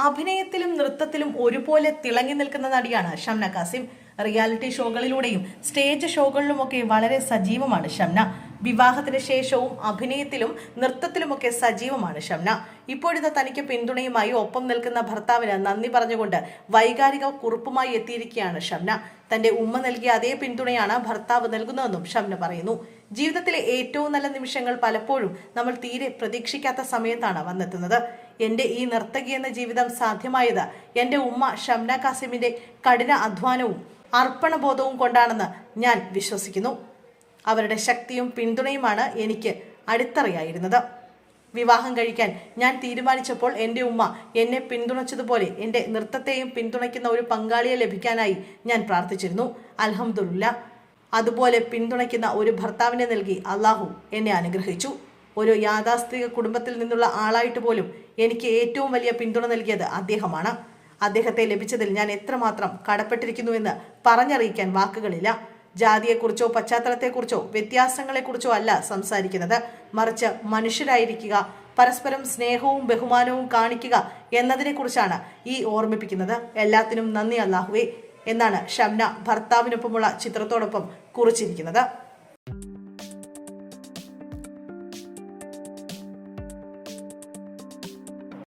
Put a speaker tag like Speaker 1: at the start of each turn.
Speaker 1: അഭിനയത്തിലും നൃത്തത്തിലും ഒരുപോലെ തിളങ്ങി നിൽക്കുന്ന നടിയാണ് ഷംന കാസിം. റിയാലിറ്റി ഷോകളിലൂടെയും സ്റ്റേജ് ഷോകളിലുമൊക്കെ വളരെ സജീവമാണ് ഷംന. വിവാഹത്തിന് ശേഷവും അഭിനയത്തിലും നൃത്തത്തിലുമൊക്കെ സജീവമാണ് ഷംന. ഇപ്പോഴത്തെ തനിക്ക് പിന്തുണയുമായി ഒപ്പം നിൽക്കുന്ന ഭർത്താവിന് നന്ദി പറഞ്ഞുകൊണ്ട് വൈകാരിക കുറിപ്പുമായി എത്തിയിരിക്കുകയാണ് ഷംന. തന്റെ ഉമ്മ നൽകിയ അതേ പിന്തുണയാണ് ഭർത്താവ് നൽകുന്നതെന്നും ഷംന പറയുന്നു. ജീവിതത്തിലെ ഏറ്റവും നല്ല നിമിഷങ്ങൾ പലപ്പോഴും നമ്മൾ തീരെ പ്രതീക്ഷിക്കാത്ത സമയത്താണ് വന്നെത്തുന്നത്. എന്റെ ഈ നർത്തകി എന്ന ജീവിതം സാധ്യമായത് എന്റെ ഉമ്മ ഷംന കാസിമിന്റെ കഠിന അധ്വാനവും അർപ്പണബോധവും കൊണ്ടാണെന്ന് ഞാൻ വിശ്വസിക്കുന്നു. അവരുടെ ശക്തിയും പിന്തുണയുമാണ് എനിക്ക് അടിത്തറയായിരുന്നത്. വിവാഹം കഴിക്കാൻ ഞാൻ തീരുമാനിച്ചപ്പോൾ എൻ്റെ ഉമ്മ എന്നെ പിന്തുണച്ചതുപോലെ എൻ്റെ നൃത്തത്തെയും പിന്തുണയ്ക്കുന്ന ഒരു പങ്കാളിയെ ലഭിക്കാനായി ഞാൻ പ്രാർത്ഥിച്ചിരുന്നു. അൽഹംദുലില്ലാ, അതുപോലെ പിന്തുണയ്ക്കുന്ന ഒരു ഭർത്താവിനെ നൽകി അള്ളാഹു എന്നെ അനുഗ്രഹിച്ചു. ഒരു യാഥാസ്ഥിതിക കുടുംബത്തിൽ നിന്നുള്ള ആളായിട്ട് പോലും എനിക്ക് ഏറ്റവും വലിയ പിന്തുണ നൽകിയത് അദ്ദേഹമാണ്. അദ്ദേഹത്തെ ലഭിച്ചതിൽ ഞാൻ എത്രമാത്രം കടപ്പെട്ടിരിക്കുന്നുവെന്ന് പറഞ്ഞറിയിക്കാൻ വാക്കുകളില്ല. ജാതിയെക്കുറിച്ചോ പശ്ചാത്തലത്തെക്കുറിച്ചോ വ്യത്യാസങ്ങളെക്കുറിച്ചോ അല്ല സംസാരിക്കുന്നത്, മറിച്ച് മനുഷ്യരായിരിക്കുക, പരസ്പരം സ്നേഹവും ബഹുമാനവും കാണിക്കുക എന്നതിനെക്കുറിച്ചാണ് ഈ ഓർമ്മിപ്പിക്കുന്നത്. എല്ലാത്തിനും നന്ദി അല്ലാഹുവേ എന്നാണ് ഷംന ഭർത്താവിനൊപ്പമുള്ള ചിത്രത്തോടൊപ്പം കുറിച്ചിരിക്കുന്നത്.